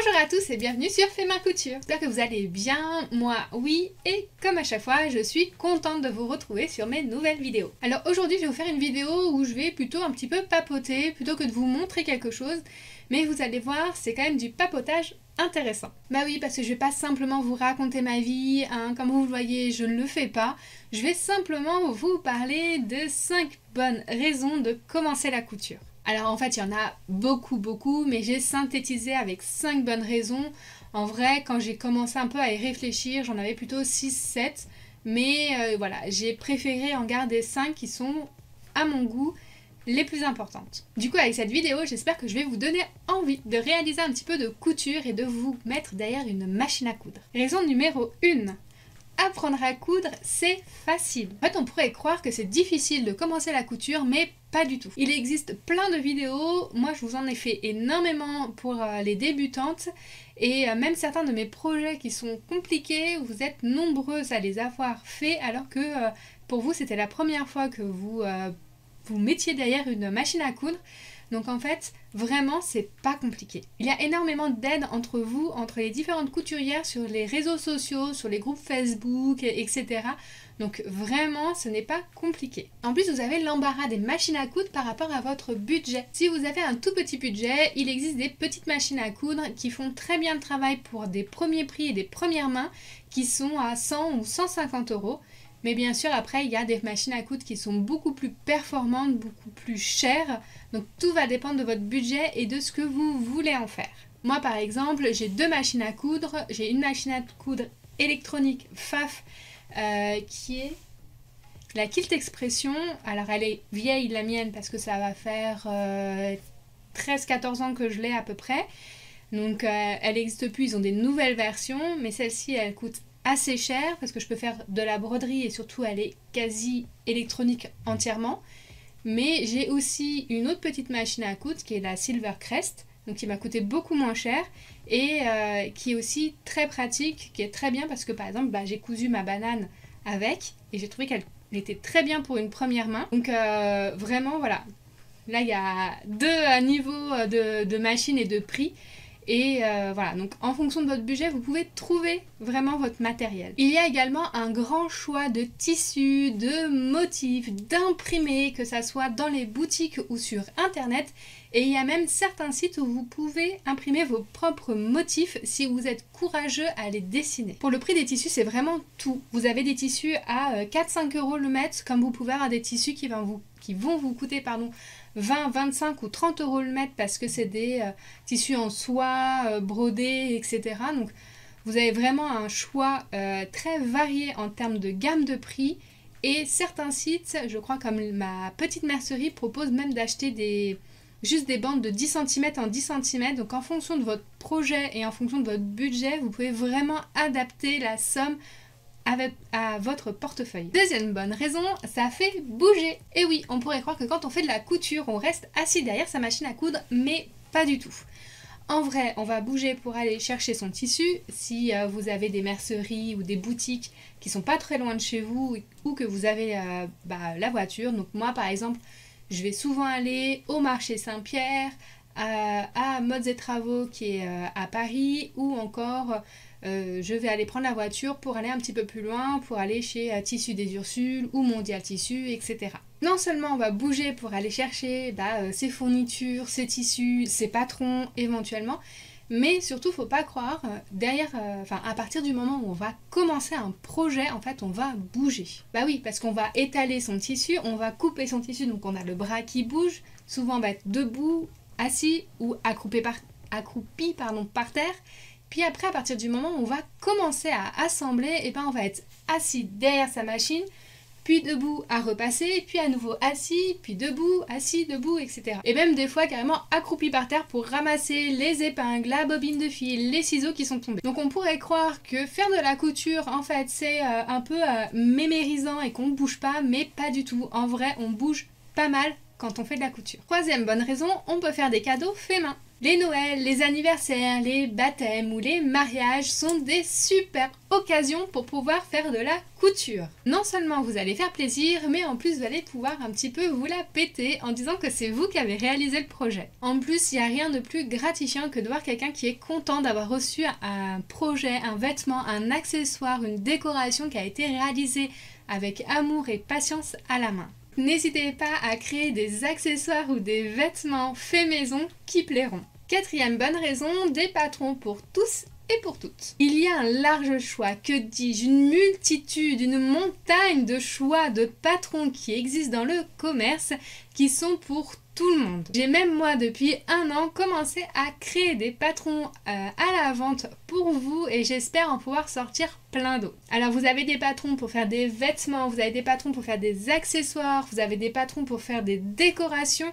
Bonjour à tous et bienvenue sur Fais Main Couture. J'espère que vous allez bien, moi oui, et comme à chaque fois, je suis contente de vous retrouver sur mes nouvelles vidéos. Alors aujourd'hui, je vais vous faire une vidéo où je vais plutôt un petit peu papoter, plutôt que de vous montrer quelque chose, mais vous allez voir, c'est quand même du papotage intéressant. Bah oui, parce que je vais pas simplement vous raconter ma vie, hein, comme vous le voyez, je ne le fais pas. Je vais simplement vous parler de 5 bonnes raisons de commencer la couture. Alors en fait, il y en a beaucoup, mais j'ai synthétisé avec 5 bonnes raisons. En vrai, quand j'ai commencé un peu à y réfléchir, j'en avais plutôt 6-7. Mais voilà, j'ai préféré en garder 5 qui sont, à mon goût, les plus importantes. Du coup, avec cette vidéo, j'espère que je vais vous donner envie de réaliser un petit peu de couture et de vous mettre derrière une machine à coudre. Raison numéro 1. Apprendre à coudre, c'est facile. En fait, on pourrait croire que c'est difficile de commencer la couture, mais pas du tout. Il existe plein de vidéos, moi je vous en ai fait énormément pour les débutantes, et même certains de mes projets qui sont compliqués, vous êtes nombreuses à les avoir faits, alors que pour vous c'était la première fois que vous mettiez derrière une machine à coudre. Donc en fait, vraiment, c'est pas compliqué. Il y a énormément d'aide entre vous, entre les différentes couturières sur les réseaux sociaux, sur les groupes Facebook, etc. Donc vraiment, ce n'est pas compliqué. En plus, vous avez l'embarras des machines à coudre par rapport à votre budget. Si vous avez un tout petit budget, il existe des petites machines à coudre qui font très bien le travail pour des premiers prix et des premières mains qui sont à 100 ou 150 €. Mais bien sûr, après, il y a des machines à coudre qui sont beaucoup plus performantes, beaucoup plus chères. Donc tout va dépendre de votre budget et de ce que vous voulez en faire. Moi, par exemple, j'ai 2 machines à coudre. J'ai une machine à coudre électronique Pfaff qui est la Quilt Expression. Alors, elle est vieille, la mienne, parce que ça va faire 13-14 ans que je l'ai à peu près. Donc, elle n'existe plus. Ils ont des nouvelles versions, mais celle-ci, elle coûte assez cher parce que je peux faire de la broderie et surtout elle est quasi électronique entièrement. Mais j'ai aussi une autre petite machine à coudre qui est la Silvercrest, donc qui m'a coûté beaucoup moins cher et qui est aussi très pratique, qui est très bien parce que par exemple j'ai cousu ma banane avec et j'ai trouvé qu'elle était très bien pour une première main. Donc vraiment voilà, là il y a 2 niveaux de machines et de prix. Et voilà, donc en fonction de votre budget, vous pouvez trouver vraiment votre matériel. Il y a également un grand choix de tissus, de motifs, d'imprimés, que ça soit dans les boutiques ou sur internet. Et il y a même certains sites où vous pouvez imprimer vos propres motifs si vous êtes courageux à les dessiner. Pour le prix des tissus, c'est vraiment tout. Vous avez des tissus à 4-5 € le mètre, comme vous pouvez avoir des tissus qui vont vous coûter 20, 25 ou 30 € le mètre parce que c'est des tissus en soie, brodés, etc. Donc vous avez vraiment un choix très varié en termes de gamme de prix. Et certains sites, je crois comme ma petite mercerie, proposent même d'acheter juste des bandes de 10 cm en 10 cm. Donc en fonction de votre projet et en fonction de votre budget, vous pouvez vraiment adapter la somme à votre portefeuille. Deuxième bonne raison, ça fait bouger. Et oui, on pourrait croire que quand on fait de la couture, on reste assis derrière sa machine à coudre, mais pas du tout. En vrai, on va bouger pour aller chercher son tissu. Si vous avez des merceries ou des boutiques qui sont pas très loin de chez vous ou que vous avez la voiture. Donc moi, par exemple, je vais souvent aller au marché Saint-Pierre, à Modes et Travaux qui est à Paris, ou encore je vais aller prendre la voiture pour aller un petit peu plus loin, pour aller chez Tissus des Ursules ou Mondial Tissus, etc. Non seulement on va bouger pour aller chercher ses fournitures, ses tissus, ses patrons éventuellement, mais surtout faut pas croire, à partir du moment où on va commencer un projet, en fait on va bouger. Bah oui, parce qu'on va étaler son tissu, on va couper son tissu, donc on a le bras qui bouge, souvent on va être debout, assis ou accroupi par terre. Puis après, à partir du moment où on va commencer à assembler, on va être assis derrière sa machine, puis debout à repasser, puis à nouveau assis, puis debout, assis, debout, etc. Et même des fois carrément accroupi par terre pour ramasser les épingles, la bobine de fil, les ciseaux qui sont tombés. Donc on pourrait croire que faire de la couture, en fait, c'est un peu mémérisant et qu'on ne bouge pas, mais pas du tout. En vrai, on bouge pas mal quand on fait de la couture. Troisième bonne raison, on peut faire des cadeaux faits main. Les Noëls, les anniversaires, les baptêmes ou les mariages sont des super occasions pour pouvoir faire de la couture. Non seulement vous allez faire plaisir, mais en plus vous allez pouvoir un petit peu vous la péter en disant que c'est vous qui avez réalisé le projet. En plus, il n'y a rien de plus gratifiant que de voir quelqu'un qui est content d'avoir reçu un projet, un vêtement, un accessoire, une décoration qui a été réalisée avec amour et patience à la main. N'hésitez pas à créer des accessoires ou des vêtements faits maison qui plairont. Quatrième bonne raison, des patrons pour tous et pour toutes. Il y a un large choix, que dis-je, une multitude, une montagne de choix de patrons qui existent dans le commerce qui sont pour tout le monde. J'ai même moi depuis 1 an commencé à créer des patrons à la vente pour vous et j'espère en pouvoir sortir plein d'autres. Alors vous avez des patrons pour faire des vêtements, vous avez des patrons pour faire des accessoires, vous avez des patrons pour faire des décorations.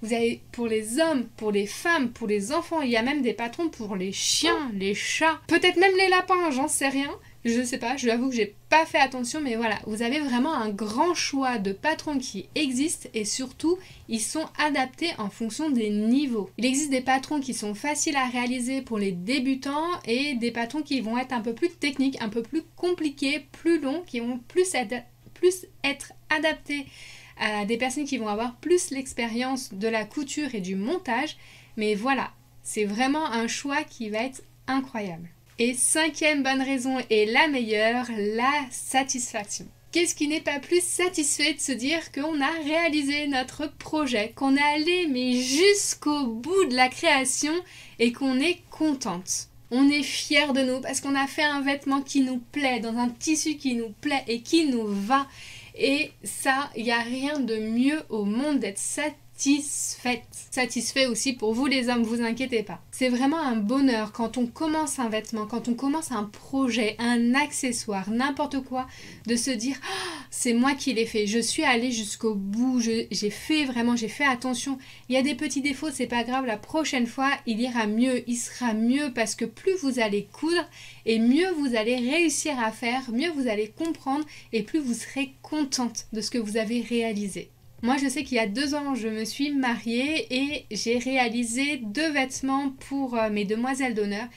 Vous avez pour les hommes, pour les femmes, pour les enfants, il y a même des patrons pour les chiens, les chats, peut-être même les lapins, j'en sais rien. Je sais pas, je vous avoue que j'ai pas fait attention, mais voilà, vous avez vraiment un grand choix de patrons qui existent et surtout, ils sont adaptés en fonction des niveaux. Il existe des patrons qui sont faciles à réaliser pour les débutants et des patrons qui vont être un peu plus techniques, un peu plus compliqués, plus longs, qui vont plus être adaptés à des personnes qui vont avoir plus l'expérience de la couture et du montage. Mais voilà, c'est vraiment un choix qui va être incroyable. Et 5e bonne raison et la meilleure, la satisfaction. Qu'est-ce qui n'est pas plus satisfait de se dire qu'on a réalisé notre projet, qu'on est allé mais jusqu'au bout de la création et qu'on est contente. On est fiers de nous parce qu'on a fait un vêtement qui nous plaît, dans un tissu qui nous plaît et qui nous va. Et ça, il n'y a rien de mieux au monde d'être satisfaite. Satisfait aussi pour vous les hommes, vous inquiétez pas. C'est vraiment un bonheur quand on commence un vêtement, quand on commence un projet, un accessoire, n'importe quoi, de se dire oh, c'est moi qui l'ai fait, je suis allée jusqu'au bout, j'ai fait attention. Il y a des petits défauts, c'est pas grave, la prochaine fois il ira mieux, il sera mieux parce que plus vous allez coudre et mieux vous allez réussir à faire, mieux vous allez comprendre et plus vous serez contente de ce que vous avez réalisé. Moi, je sais qu'il y a 2 ans, je me suis mariée et j'ai réalisé 2 vêtements pour mes demoiselles d'honneur.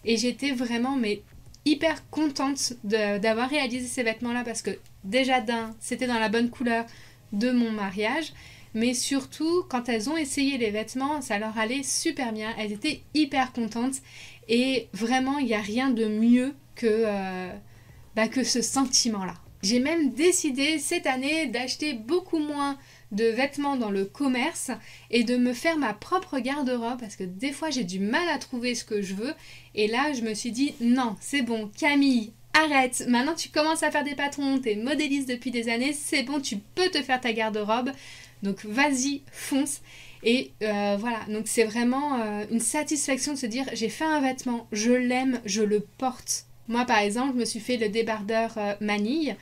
Et j'étais vraiment hyper contente d'avoir réalisé ces vêtements-là parce que déjà c'était dans la bonne couleur de mon mariage. Mais surtout, quand elles ont essayé les vêtements, ça leur allait super bien. Elles étaient hyper contentes. Et vraiment, il n'y a rien de mieux que ce sentiment-là. J'ai même décidé cette année d'acheter beaucoup moins de vêtements dans le commerce et de me faire ma propre garde-robe parce que des fois j'ai du mal à trouver ce que je veux et là je me suis dit non c'est bon Camille arrête, maintenant tu commences à faire des patrons, t'es modéliste depuis des années, c'est bon tu peux te faire ta garde-robe donc vas-y fonce et voilà donc c'est vraiment une satisfaction de se dire j'ai fait un vêtement, je l'aime, je le porte. Moi par exemple je me suis fait le débardeur manille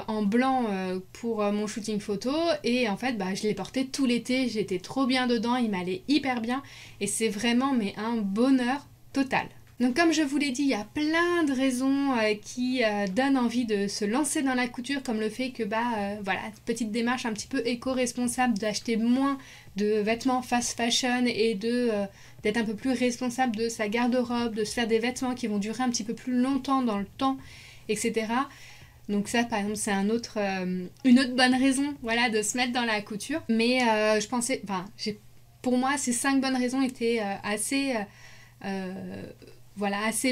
en blanc pour mon shooting photo et en fait je l'ai porté tout l'été, j'étais trop bien dedans, il m'allait hyper bien et c'est vraiment un bonheur total. Donc comme je vous l'ai dit, il y a plein de raisons qui donnent envie de se lancer dans la couture comme le fait que voilà, petite démarche un petit peu éco-responsable d'acheter moins de vêtements fast fashion et d'être un peu plus responsable de sa garde-robe, de se faire des vêtements qui vont durer un petit peu plus longtemps dans le temps, etc. Donc ça par exemple c'est une autre bonne raison voilà, de se mettre dans la couture. Mais je pensais, pour moi ces 5 bonnes raisons étaient assez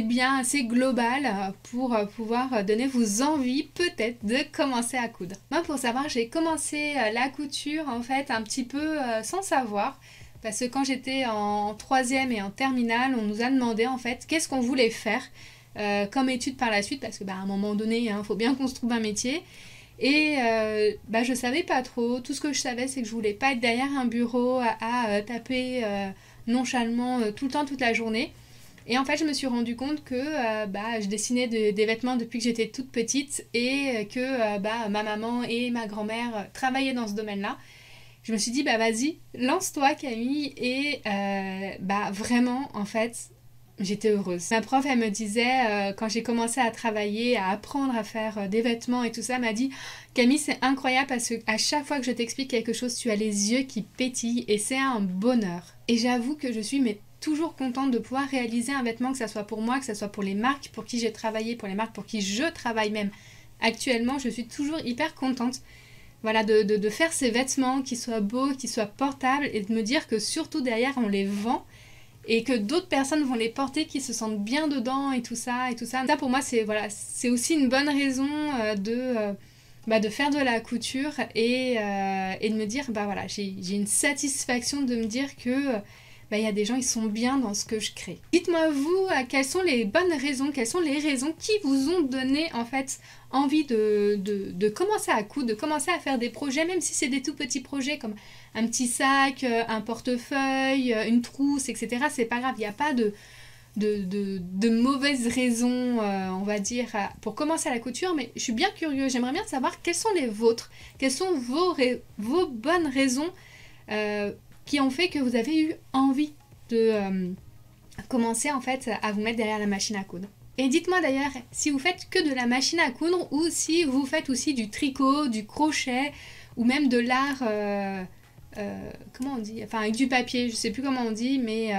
bien, assez globales pour pouvoir donner vous envie peut-être de commencer à coudre. Moi pour savoir j'ai commencé la couture en fait un petit peu sans savoir. Parce que quand j'étais en 3e et en terminale, on nous a demandé en fait qu'est-ce qu'on voulait faire comme étude par la suite parce que à un moment donné il faut bien qu'on se trouve un métier et je savais pas trop. Tout ce que je savais c'est que je voulais pas être derrière un bureau à taper nonchalamment tout le temps toute la journée et en fait je me suis rendu compte que je dessinais des vêtements depuis que j'étais toute petite et que ma maman et ma grand-mère travaillaient dans ce domaine là. Je me suis dit vas-y lance-toi Camille et vraiment en fait j'étais heureuse. Ma prof, elle me disait, quand j'ai commencé à travailler, à apprendre à faire des vêtements et tout ça, elle m'a dit « Camille, c'est incroyable parce qu'à chaque fois que je t'explique quelque chose, tu as les yeux qui pétillent et c'est un bonheur. » Et j'avoue que je suis toujours contente de pouvoir réaliser un vêtement, que ça soit pour moi, que ça soit pour les marques pour qui j'ai travaillé, pour les marques pour qui je travaille même actuellement, je suis toujours hyper contente. Voilà, de faire ces vêtements qui soient beaux, qui soient portables et de me dire que surtout derrière on les vend et que d'autres personnes vont les porter, qui se sentent bien dedans et tout ça et tout ça. Ça pour moi c'est voilà, c'est aussi une bonne raison de faire de la couture et de me dire bah voilà, j'ai une satisfaction de me dire que il y a des gens, ils sont bien dans ce que je crée. Dites-moi vous, quelles sont les bonnes raisons, quelles sont les raisons qui vous ont donné en fait envie de commencer à coudre, de commencer à faire des projets, même si c'est des tout petits projets comme un petit sac, un portefeuille, une trousse, etc. C'est pas grave, il n'y a pas de mauvaises raisons, on va dire, pour commencer à la couture, mais je suis bien curieuse, j'aimerais bien savoir quelles sont les vôtres, quelles sont vos bonnes raisons qui ont fait que vous avez eu envie de commencer en fait à vous mettre derrière la machine à coudre. Et dites-moi d'ailleurs si vous faites que de la machine à coudre ou si vous faites aussi du tricot, du crochet ou même de l'art, comment on dit, enfin avec du papier, je sais plus comment on dit, mais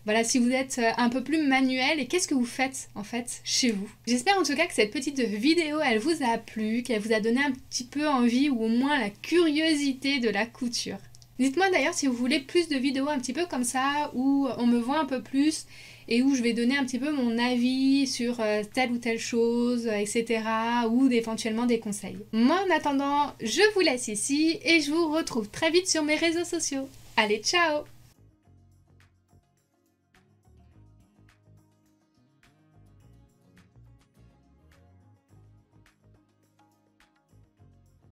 voilà, si vous êtes un peu plus manuel, et qu'est-ce que vous faites en fait chez vous. J'espère en tout cas que cette petite vidéo elle vous a plu, qu'elle vous a donné un petit peu envie ou au moins la curiosité de la couture. Dites-moi d'ailleurs si vous voulez plus de vidéos un petit peu comme ça, où on me voit un peu plus et où je vais donner un petit peu mon avis sur telle ou telle chose, etc. ou éventuellement des conseils. Moi en attendant, je vous laisse ici et je vous retrouve très vite sur mes réseaux sociaux. Allez, ciao!